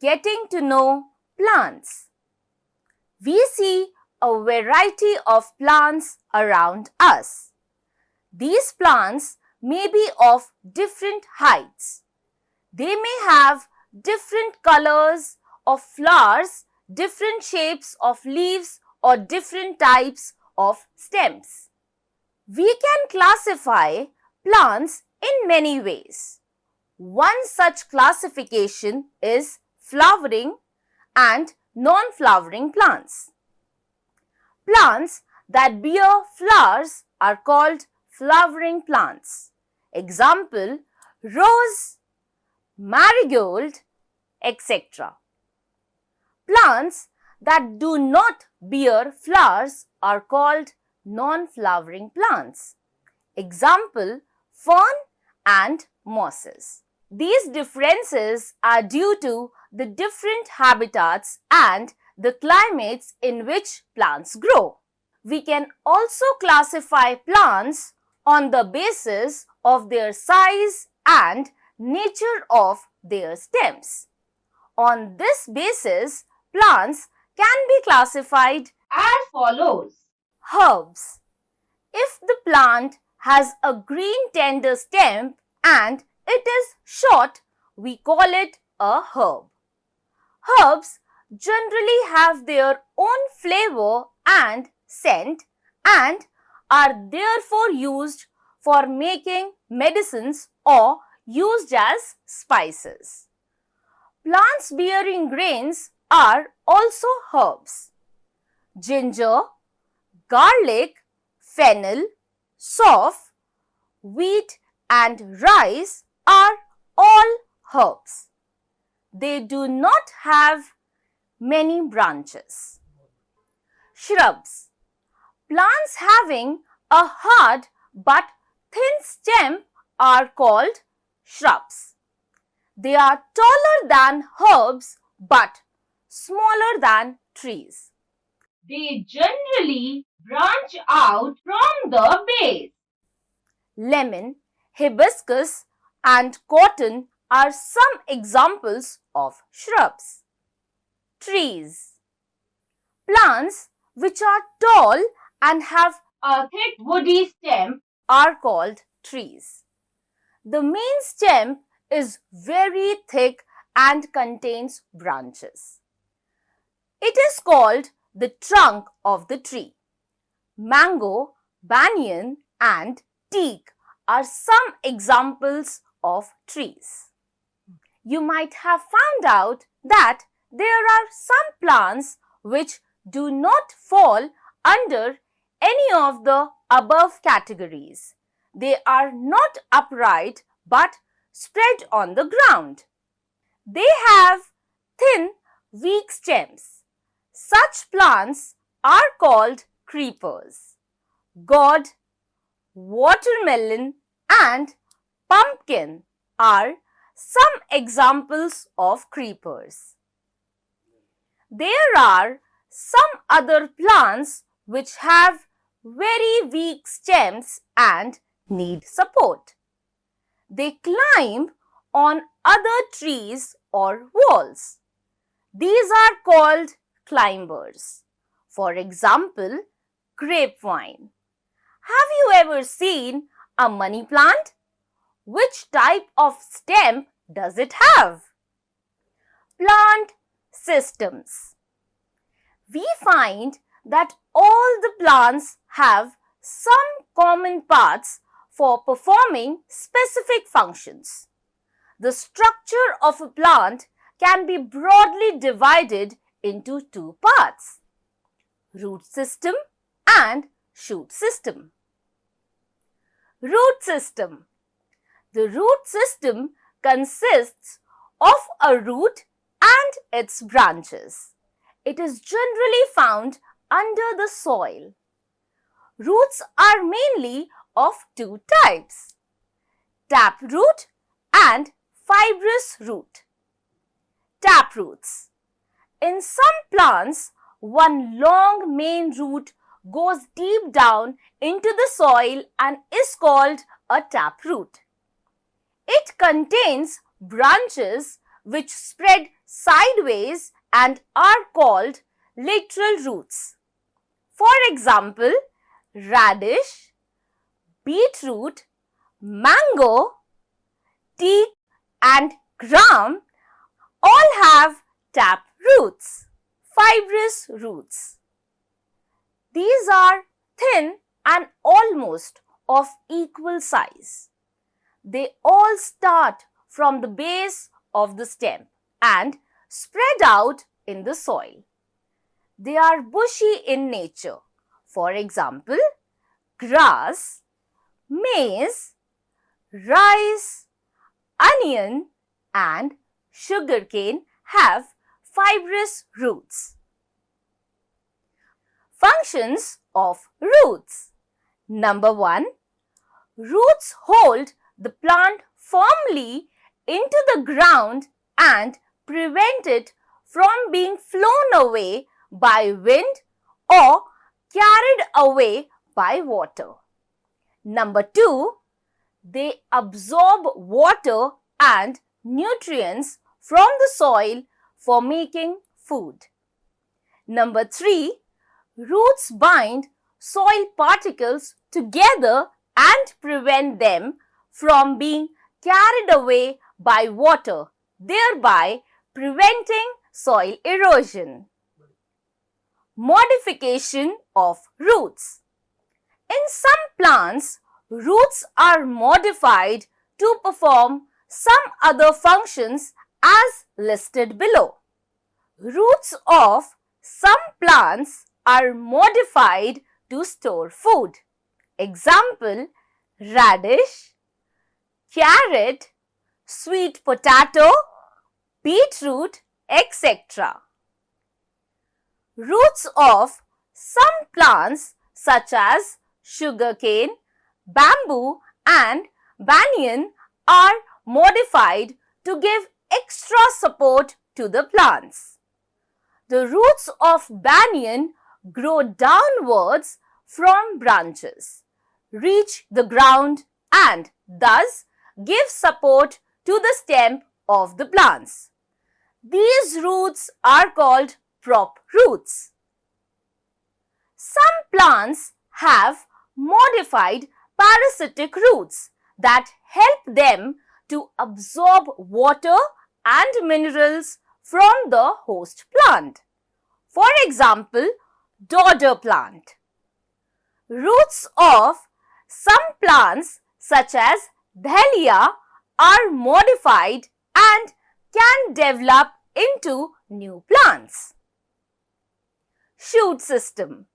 getting to know plants. We see a variety of plants around us. These plants may be of different heights. They may have different colors of flowers, different shapes of leaves, or different types of stems. We can classify plants in many ways. One such classification is flowering and non-flowering plants. Plants that bear flowers are called flowering plants. Example, rose, marigold, etc. Plants that do not bear flowers are called non-flowering plants. Example, fern and mosses. These differences are due to the different habitats and the climates in which plants grow. We can also classify plants on the basis of their size and nature of their stems. On this basis, plants can be classified as follows. Herbs. If the plant has a green tender stem and it is short, we call it a herb. Herbs generally have their own flavor and scent and are therefore used for making medicines or used as spices. Plants bearing grains are also herbs. Ginger, garlic, fennel, sauf, wheat and rice are all herbs. They do not have many branches. Shrubs. Plants having a hard but thin stem are called shrubs. They are taller than herbs but smaller than trees. They generally branch out from the base. Lemon, hibiscus and cotton are some examples of shrubs. Trees. Plants which are tall and have a thick woody stem are called trees. The main stem is very thick and contains branches. It is called the trunk of the tree. Mango, banyan and teak are some examples of trees. You might have found out that there are some plants which do not fall under any of the above categories. They are not upright but spread on the ground. They have thin, weak stems. Such plants are called creepers. Gourd, watermelon and pumpkin are some examples of creepers. There are some other plants which have very weak stems and need support. They climb on other trees or walls. These are called climbers. For example, grapevine. Have you ever seen a money plant? Which type of stem does it have? Plant systems. We find that all the plants have some common parts for performing specific functions. The structure of a plant can be broadly divided into two parts: root system and shoot system. Root system. The root system consists of a root and its branches. It is generally found under the soil. Roots are mainly of two types: taproot and fibrous root. Taproots. In some plants, one long main root goes deep down into the soil and is called a taproot. It contains branches which spread sideways and are called lateral roots. For example, radish, beetroot, mango, teak and gram all have tap roots, fibrous roots. These are thin and almost of equal size. They all start from the base of the stem and spread out in the soil. They are bushy in nature. For example, grass, maize, rice, onion and sugarcane have fibrous roots. Functions of roots. Number 1. Roots hold the plant firmly into the ground and prevent it from being flown away by wind or carried away by water. Number 2. They absorb water and nutrients from the soil for making food. Number 3. Roots bind soil particles together and prevent them from being carried away by water, thereby preventing soil erosion. Modification of roots. In some plants, roots are modified to perform some other functions as listed below. Roots of some plants are modified to store food. Example, radish, carrot, sweet potato, beetroot, etc. Roots of some plants such as sugarcane, bamboo and banyan are modified to give extra support to the plants. The roots of banyan grow downwards from branches, reach the ground and thus give support to the stem of the plants. These roots are called prop roots. Some plants have modified parasitic roots that help them to absorb water and minerals from the host plant. For example, dodder plant. Roots of some plants such as dahlia are modified and can develop into new plants. Shoot system.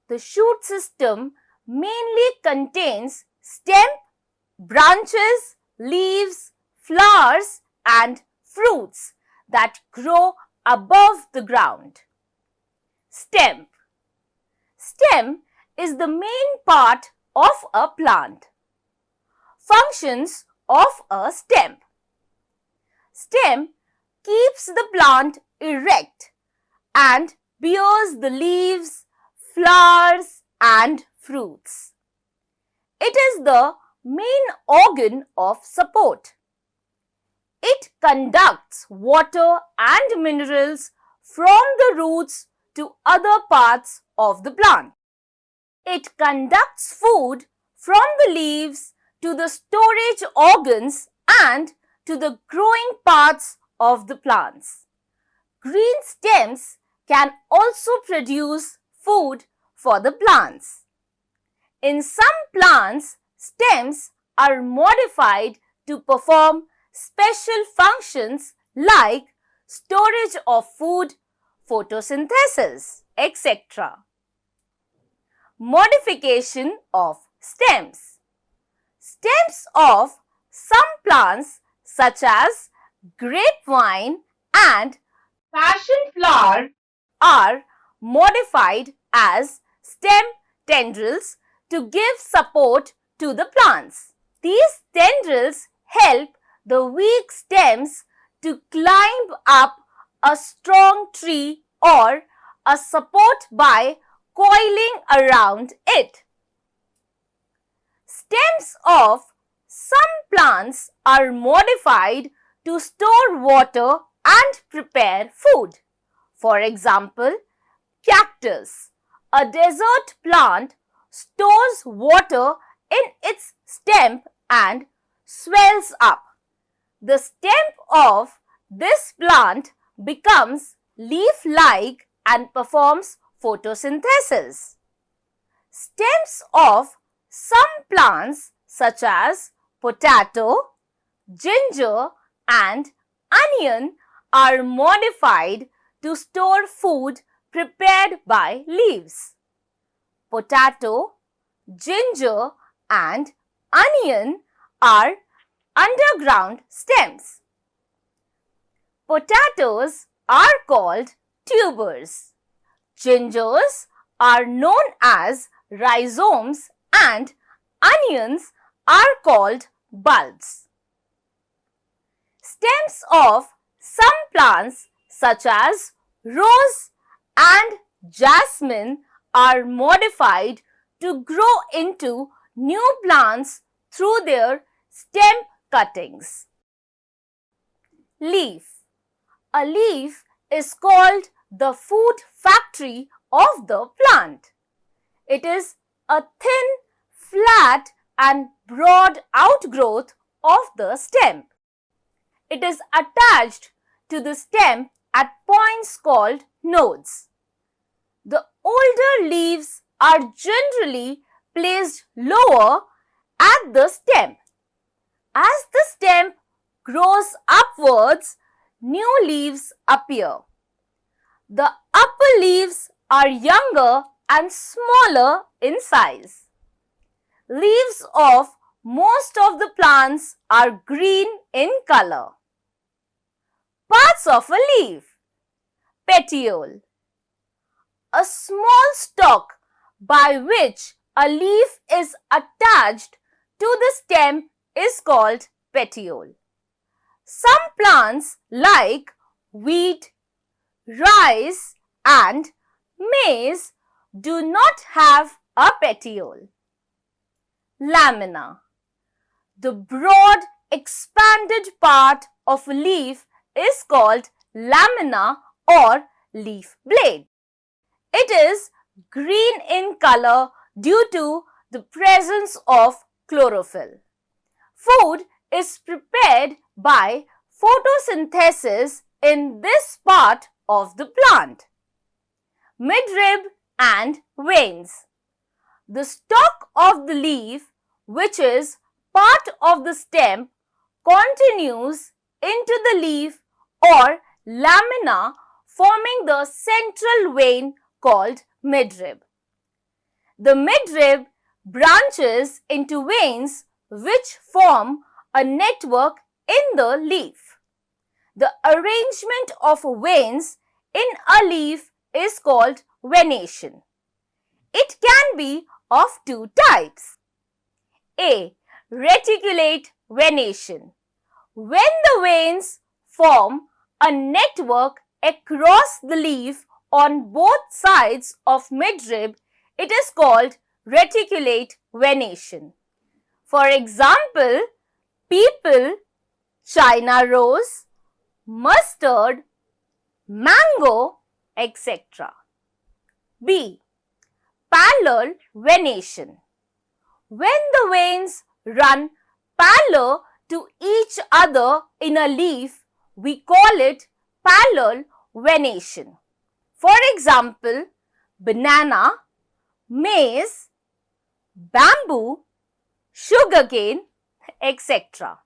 The shoot system mainly contains stem, branches, leaves, flowers and fruits that grow above the ground. Stem. Stem is the main part of a plant. Functions of a stem. Stem keeps the plant erect and bears the leaves, flowers and fruits. It is the main organ of support. It conducts water and minerals from the roots to other parts of the plant. It conducts food from the leaves to the storage organs and to the growing parts of the plants. Green stems can also produce food for the plants. In some plants, stems are modified to perform special functions like storage of food, photosynthesis, etc. Modification of stems. Stems of some plants such as grapevine and passion flower are modified as stem tendrils to give support to the plants. These tendrils help the weak stems to climb up a strong tree or a support by coiling around it. Stems of some plants are modified to store water and prepare food. For example, cactus, a desert plant, stores water in its stem and swells up. The stem of this plant becomes leaf-like and performs photosynthesis. Stems of some plants such as potato, ginger and onion are modified to store food prepared by leaves. Potato, ginger and onion are underground stems. Potatoes are called tubers. Gingers are known as rhizomes and onions are called bulbs. Stems of some plants such as rose and jasmine are modified to grow into new plants through their stem cuttings. Leaf. A leaf is called the food factory of the plant. It is a thin, flat and broad outgrowth of the stem. It is attached to the stem at points called nodes. The older leaves are generally placed lower at the stem. As the stem grows upwards, new leaves appear. The upper leaves are younger and smaller in size. Leaves of most of the plants are green in color. Parts of a leaf. Petiole. A small stalk by which a leaf is attached to the stem is called petiole. Some plants like wheat, rice and maize do not have a petiole. Lamina. The broad expanded part of a leaf is called lamina or leaf blade. It is green in color due to the presence of chlorophyll. Food is prepared by photosynthesis in this part of the plant. Midrib and veins. The stalk of the leaf, which is part of the stem, continues into the leaf or lamina, forming the central vein called midrib. The midrib branches into veins which form a network in the leaf. The arrangement of veins in a leaf is called venation. It can be of two types. A. Reticulate venation. When the veins form a network across the leaf on both sides of midrib, it is called reticulate venation. For example, people, China rose, mustard, mango, etc. B. Parallel venation. When the veins run parallel to each other in a leaf, we call it parallel venation. For example, banana, maize, bamboo, sugarcane, etc.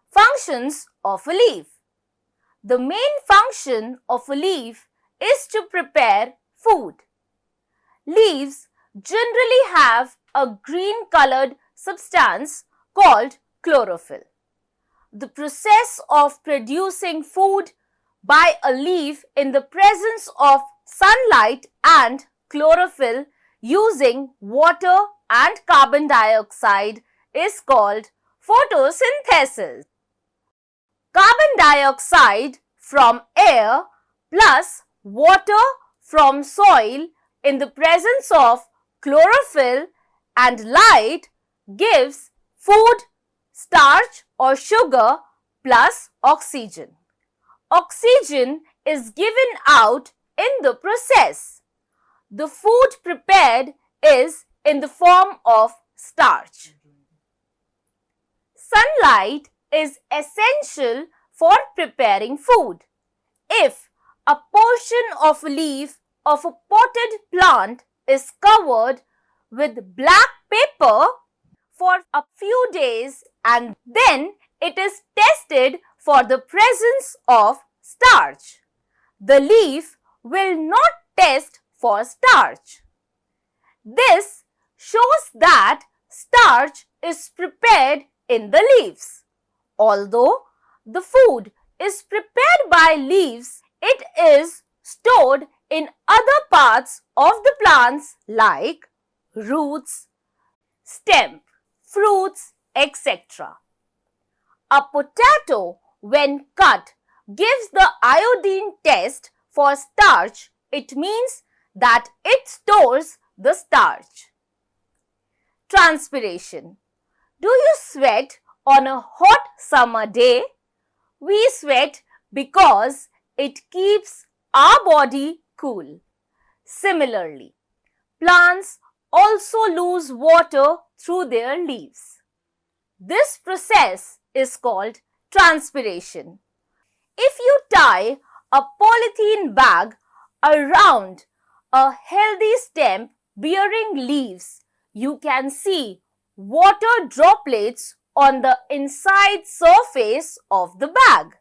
Functions of a leaf. The main function of a leaf is to prepare food. Leaves generally have a green colored substance called chlorophyll. The process of producing food by a leaf in the presence of sunlight and chlorophyll using water and carbon dioxide is called photosynthesis. Carbon dioxide from air plus water from soil in the presence of chlorophyll and light gives food, starch or sugar plus oxygen. Oxygen is given out in the process. The food prepared is in the form of starch. Sunlight is essential for preparing food. If a portion of a leaf of a potted plant is covered with black paper for a few days and then it is tested for the presence of starch, the leaf will not test for starch. This shows that starch is prepared in the leaves. Although the food is prepared by leaves, it is stored in other parts of the plants like roots, stem, fruits, etc. A potato, when cut, gives the iodine test for starch. It means that it stores the starch. Transpiration. Do you sweat on a hot summer day? We sweat because it keeps our body cool. Similarly, plants also lose water through their leaves. This process is called transpiration. If you tie a polythene bag around a healthy stem bearing leaves, you can see water droplets on the inside surface of the bag.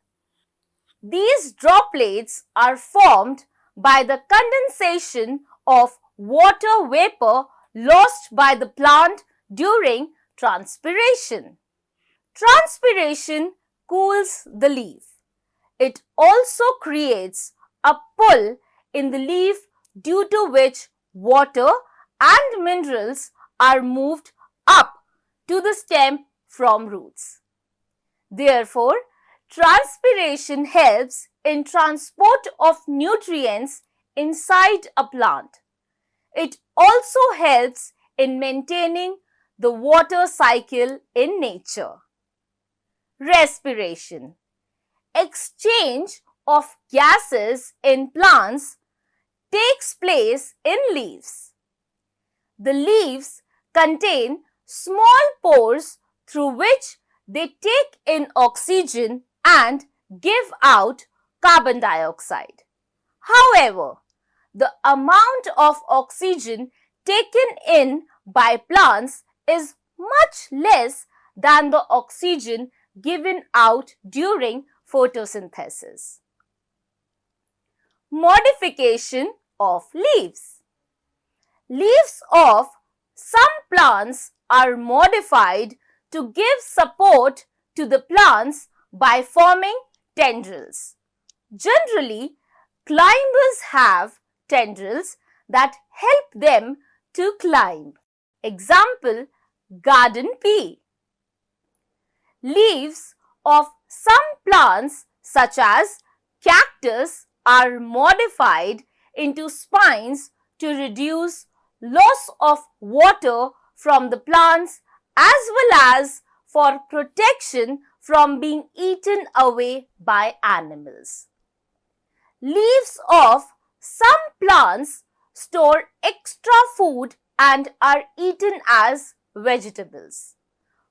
These droplets are formed by the condensation of water vapor lost by the plant during transpiration. Transpiration cools the leaf. It also creates a pull in the leaf due to which water and minerals are moved up to the stem from roots. Therefore, transpiration helps in transport of nutrients inside a plant. It also helps in maintaining the water cycle in nature. Respiration. Exchange of gases in plants takes place in leaves. The leaves contain small pores through which they take in oxygen and give out carbon dioxide. However, the amount of oxygen taken in by plants is much less than the oxygen given out during photosynthesis. Modification of leaves. Leaves of some plants are modified to give support to the plants by forming tendrils. Generally, climbers have tendrils that help them to climb. Example, garden pea. Leaves of some plants such as cactus are modified into spines to reduce loss of water from the plants as well as for protection from being eaten away by animals. Leaves of some plants store extra food and are eaten as vegetables.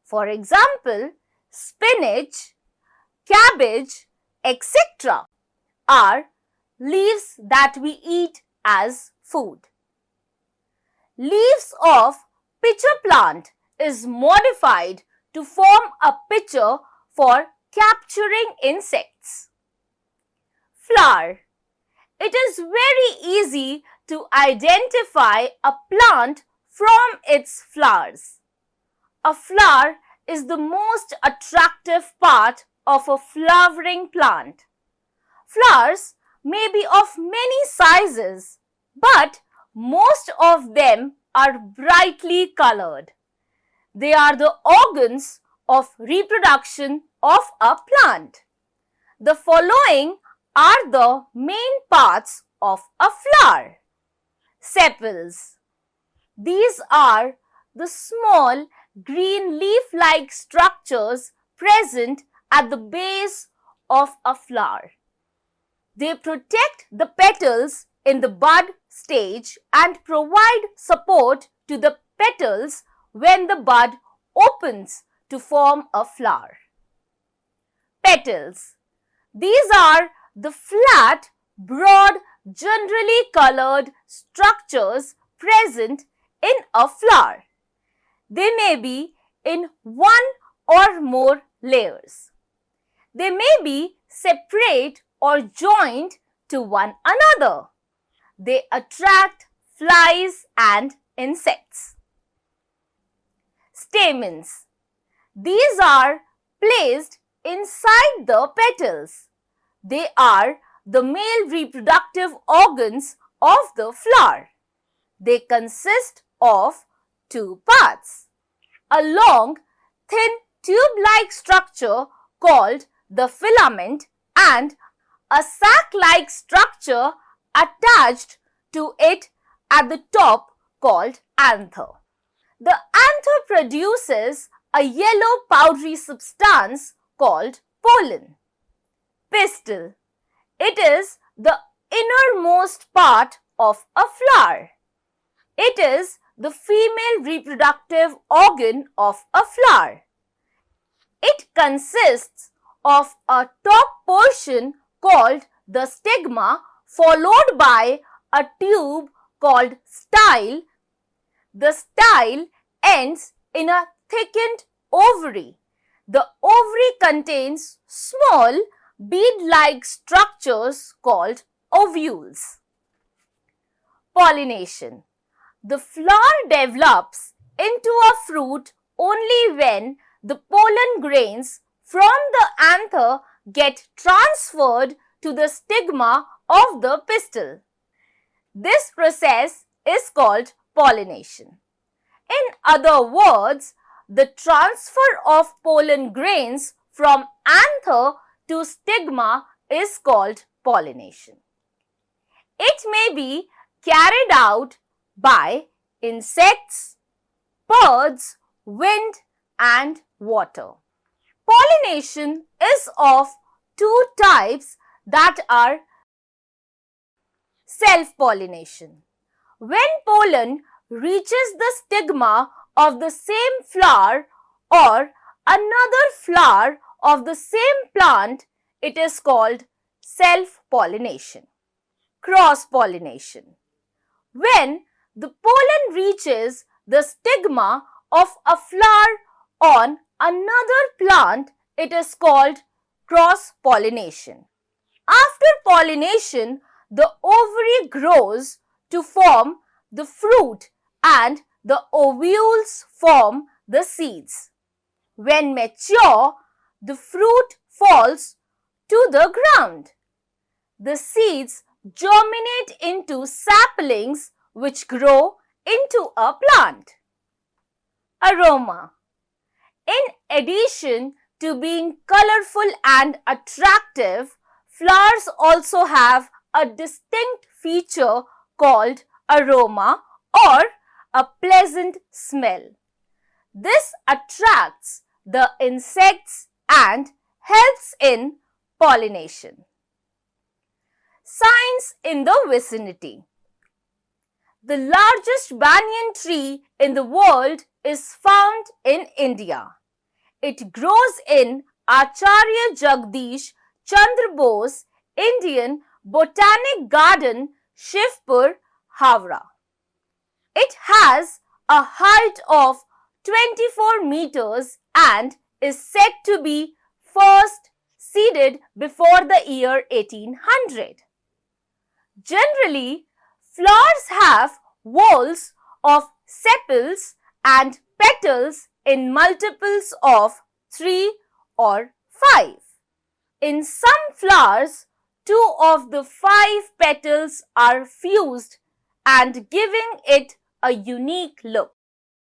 For example, spinach, cabbage, etc. are leaves that we eat as food. Leaves of pitcher plant is modified to form a pitcher for capturing insects. Flower. It is very easy to identify a plant from its flowers. A flower is the most attractive part of a flowering plant. Flowers may be of many sizes, but most of them are brightly colored. They are the organs of reproduction of a plant. The following are the main parts of a flower. Sepals. These are the small green leaf-like structures present at the base of a flower. They protect the petals in the bud stage and provide support to the petals when the bud opens to form a flower. Petals. These are the flat, broad, generally colored structures present in a flower. They may be in one or more layers. They may be separate or joined to one another. They attract flies and insects. Stamens. These are placed inside the petals. They are the male reproductive organs of the flower. They consist of two parts: a long, thin tube-like structure called the filament and a sac-like structure attached to it at the top called anther. The anther produces a yellow powdery substance called pollen. Pistil. It is the innermost part of a flower. It is the female reproductive organ of a flower. It consists of a top portion called the stigma, followed by a tube called style. The style ends in a thickened ovary. The ovary contains small bead-like structures called ovules. Pollination. The flower develops into a fruit only when the pollen grains from the anther get transferred to the stigma of the pistil. This process is called pollination. In other words, the transfer of pollen grains from anther to stigma is called pollination. It may be carried out by insects, birds, wind, and water. Pollination is of two types, that are self-pollination. When pollen reaches the stigma of the same flower or another flower of the same plant, it is called self-pollination. Cross-pollination. When the pollen reaches the stigma of a flower on another plant, it is called cross-pollination. After pollination, the ovary grows to form the fruit and the ovules form the seeds. When mature, the fruit falls to the ground. The seeds germinate into saplings which grow into a plant. Aroma. In addition to being colorful and attractive, flowers also have a distinct feature called aroma or a pleasant smell. This attracts the insects and helps in pollination. Signs in the vicinity. The largest banyan tree in the world is found in India. It grows in Acharya Jagdish Chandra Bose Indian Botanic Garden, Shivpur, Howrah. It has a height of 24 meters and is said to be first seeded before the year 1800. Generally, flowers have whorls of sepals and petals in multiples of 3 or 5. In some flowers, 2 of the 5 petals are fused and giving it a unique look.